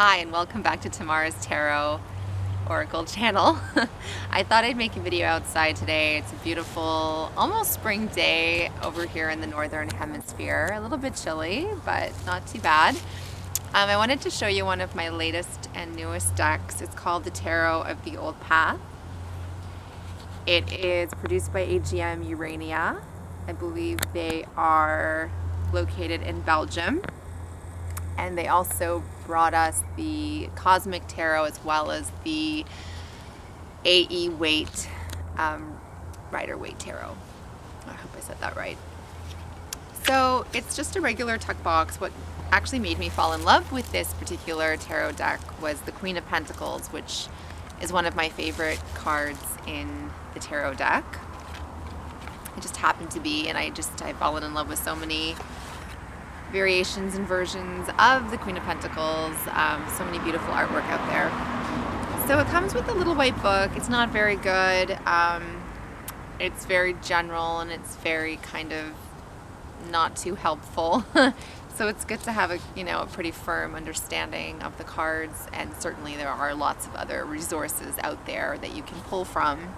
Hi and welcome back to Tamara's Tarot Oracle channel. I thought I'd make a video outside today. It's a beautiful, almost spring day over here in the northern hemisphere. A little bit chilly, but not too bad. I wanted to show you one of my latest and newest decks. It's called the Tarot of the Old Path. It is produced by AGM Urania. I believe they are located in Belgium. And they also brought us the Cosmic Tarot as well as the AE Waite Rider-Waite Tarot. I hope I said that right. So it's just a regular tuck box. What actually made me fall in love with this particular tarot deck was the Queen of Pentacles, which is one of my favorite cards in the tarot deck. It just happened to be, and I've fallen in love with so many variations and versions of the Queen of Pentacles. So many beautiful artwork out there. So it comes with a little white book. It's not very good. It's very general and it's very kind of not too helpful. So it's good to have a pretty firm understanding of the cards, and certainly there are lots of other resources out there that you can pull from.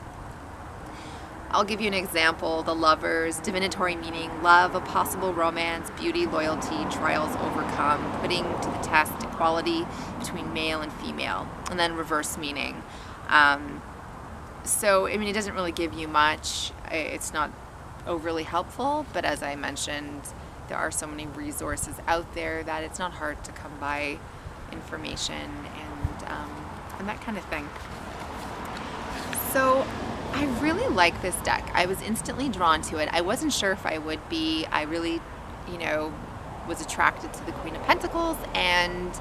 I'll give you an example. The Lovers, divinatory meaning, love, a possible romance, beauty, loyalty, trials overcome, putting to the test equality between male and female, and then reverse meaning. So, it doesn't really give you much. It's not overly helpful, but as I mentioned, there are so many resources out there that it's not hard to come by information and that kind of thing. So, I really like this deck. I was instantly drawn to it. I wasn't sure if I would be. I really, was attracted to the Queen of Pentacles, and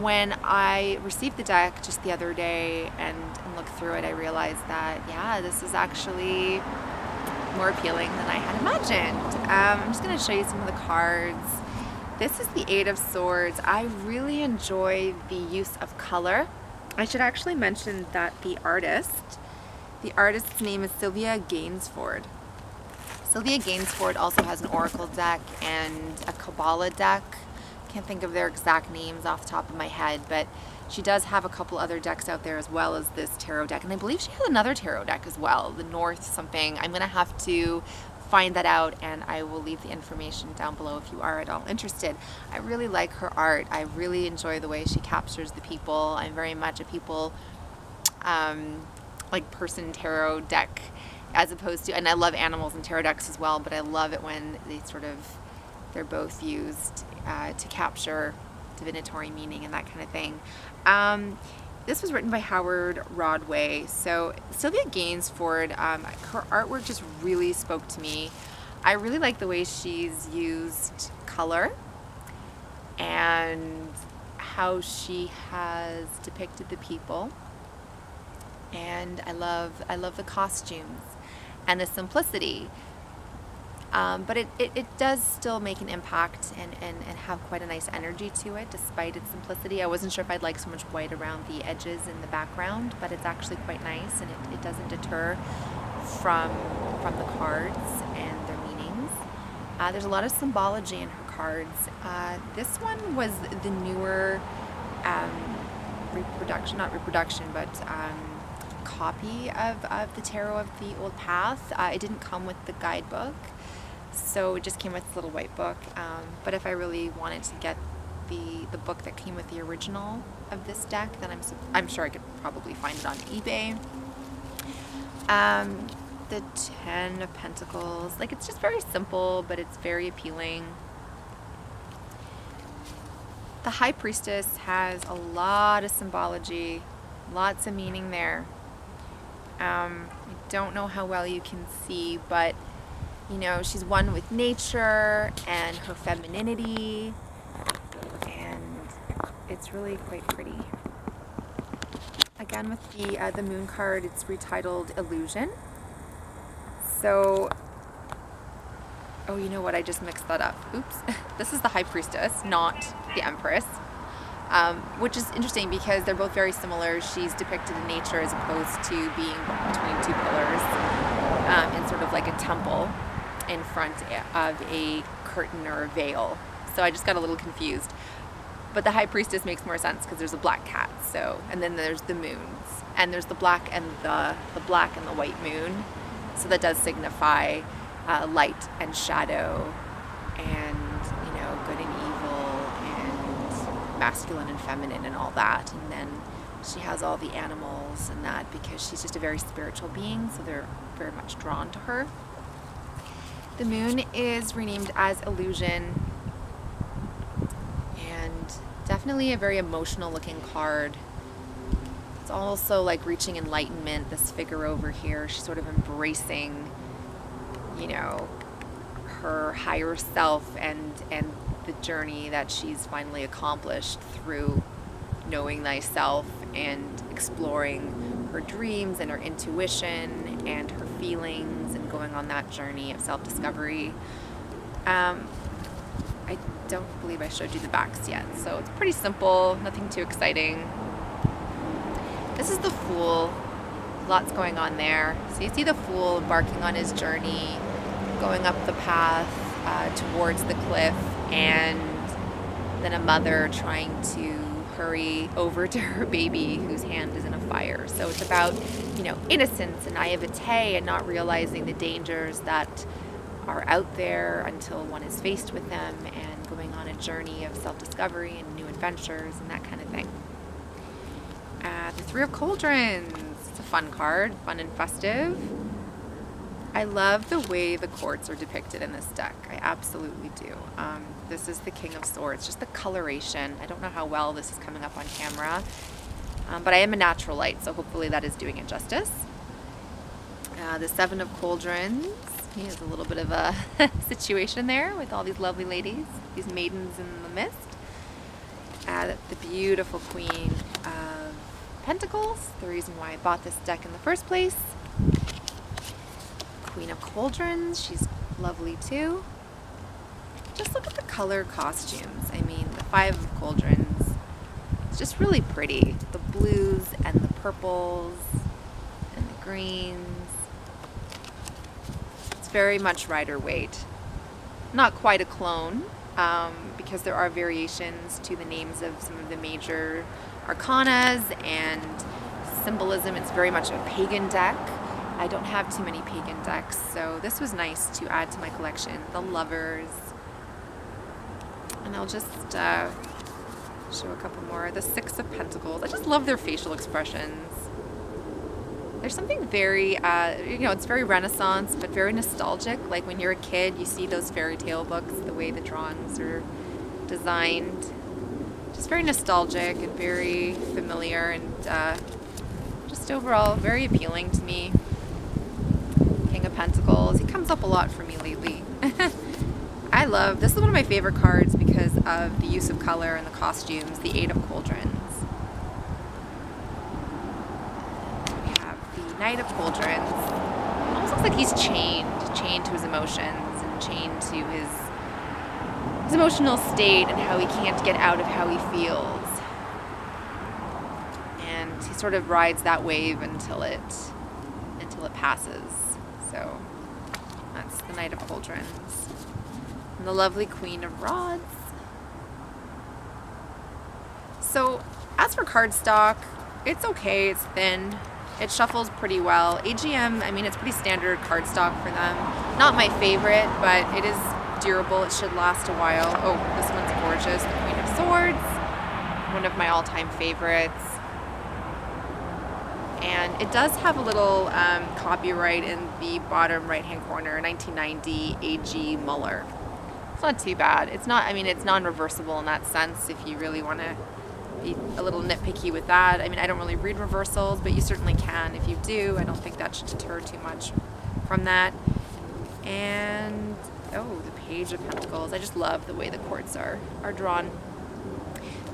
when I received the deck just the other day and looked through it, I realized that, yeah, this is actually more appealing than I had imagined. I'm just going to show you some of the cards. This is the Eight of Swords. I really enjoy the use of color. I should actually mention that the artist's name is Sylvia Gainsford. Sylvia Gainsford also has an Oracle deck and a Kabbalah deck. Can't think of their exact names off the top of my head, but she does have a couple other decks out there as well as this tarot deck. And I believe she has another tarot deck as well, the North something. I'm going to have to find that out, and I will leave the information down below if you are at all interested. I really like her art. I really enjoy the way she captures the people. I'm very much a people like person tarot deck, as opposed to, and I love animals and tarot decks as well, but I love it when they're both used to capture divinatory meaning and that kind of thing. This was written by Howard Rodway. So Sylvia Gainsford, her artwork just really spoke to me. I really like the way she's used color and how she has depicted the people. And I love the costumes and the simplicity, but it does still make an impact and have quite a nice energy to it despite its simplicity. I wasn't sure if I'd like so much white around the edges in the background, but it's actually quite nice, and it doesn't deter from the cards and their meanings. There's a lot of symbology in her cards. This one was the newer copy of the Tarot of the Old Path. It didn't come with the guidebook, so it just came with this little white book. But if I really wanted to get the book that came with the original of this deck, then I'm sure I could probably find it on eBay. The Ten of Pentacles, it's just very simple, but it's very appealing. The High Priestess has a lot of symbology, lots of meaning there. I don't know how well you can see, but she's one with nature and her femininity, and it's really quite pretty. Again, with the Moon card, it's retitled Illusion. So, oh, you know what? I just mixed that up. Oops. This is the High Priestess, not the Empress. Which is interesting because they're both very similar. She's depicted in nature as opposed to being between two pillars in sort of like a temple in front of a curtain or a veil. So I just got a little confused. But the High Priestess makes more sense because there's a black cat. So, and then there's the moons, and there's the black and the black and the white moon. So that does signify light and shadow, and good and evil, and masculine and feminine, and all that. And then she has all the animals and that because she's just a very spiritual being. So they're very much drawn to her. The moon is renamed as Illusion, and definitely a very emotional looking card. It's also like reaching enlightenment, this figure over here. She's sort of embracing, her higher self and the journey that she's finally accomplished through knowing thyself and exploring her dreams and her intuition and her feelings and going on that journey of self-discovery. I don't believe I showed you the backs yet, so it's pretty simple, nothing too exciting. This is the Fool. Lots going on there. So you see the Fool embarking on his journey, going up the path towards the cliff, and then a mother trying to hurry over to her baby whose hand is in a fire. So it's about, innocence and naivete and not realizing the dangers that are out there until one is faced with them, and going on a journey of self-discovery and new adventures and that kind of thing. The Three of Cauldrons. It's a fun card, fun and festive. I love the way the quartz are depicted in this deck. I absolutely do. This is the King of Swords, just the coloration. I don't know how well this is coming up on camera, but I am a natural light, so hopefully that is doing it justice. The Seven of Cauldrons. He has a little bit of a situation there with all these lovely ladies, these maidens in the mist. The beautiful Queen of Pentacles, the reason why I bought this deck in the first place. Queen of Cauldrons, she's lovely too. Just look at the color costumes. I mean, the Five of Cauldrons, it's just really pretty. The blues and the purples and the greens. It's very much Rider-Waite. Not quite a clone, because there are variations to the names of some of the major arcanas and symbolism. It's very much a pagan deck. I don't have too many pagan decks, so this was nice to add to my collection. The Lovers. And I'll just show a couple more. The Six of Pentacles. I just love their facial expressions. There's something very, it's very Renaissance, but very nostalgic. Like when you're a kid, you see those fairy tale books, the way the drawings are designed. Just very nostalgic and very familiar, and just overall very appealing to me. King of Pentacles. He comes up a lot for me lately. This is one of my favorite cards because of the use of color and the costumes. The Eight of Cauldrons. We have the Knight of Cauldrons. It almost looks like he's chained to his emotions and chained to his emotional state and how he can't get out of how he feels. And he sort of rides that wave until it passes. So that's the Knight of Cauldrons. And the lovely Queen of Rods. So as for cardstock, it's okay, it's thin, it shuffles pretty well. AGM, I mean, it's pretty standard cardstock for them. Not my favorite, but it is durable, it should last a while. Oh, this one's gorgeous, the Queen of Swords, one of my all-time favorites. And it does have a little copyright in the bottom right-hand corner, 1990 A.G. Muller. It's not too bad. It's not, it's non-reversible in that sense if you really want to be a little nitpicky with that. I don't really read reversals, but you certainly can if you do. I don't think that should deter too much from that. And, oh, the Page of Pentacles. I just love the way the quartz are drawn.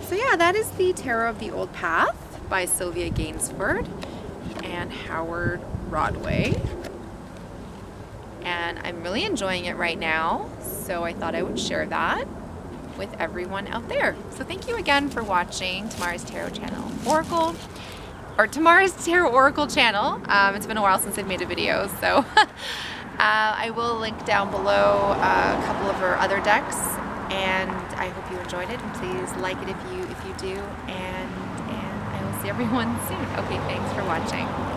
So yeah, that is the Tarot of the Old Path by Sylvia Gainsford and Howard Rodway. And I'm really enjoying it right now, so I thought I would share that with everyone out there. So thank you again for watching Tamara's Tarot channel Oracle, or Tamara's Tarot Oracle channel. It's been a while since I've made a video, so I will link down below a couple of her other decks, and I hope you enjoyed it, and please like it if you do, and I will see everyone soon. Okay, thanks for watching.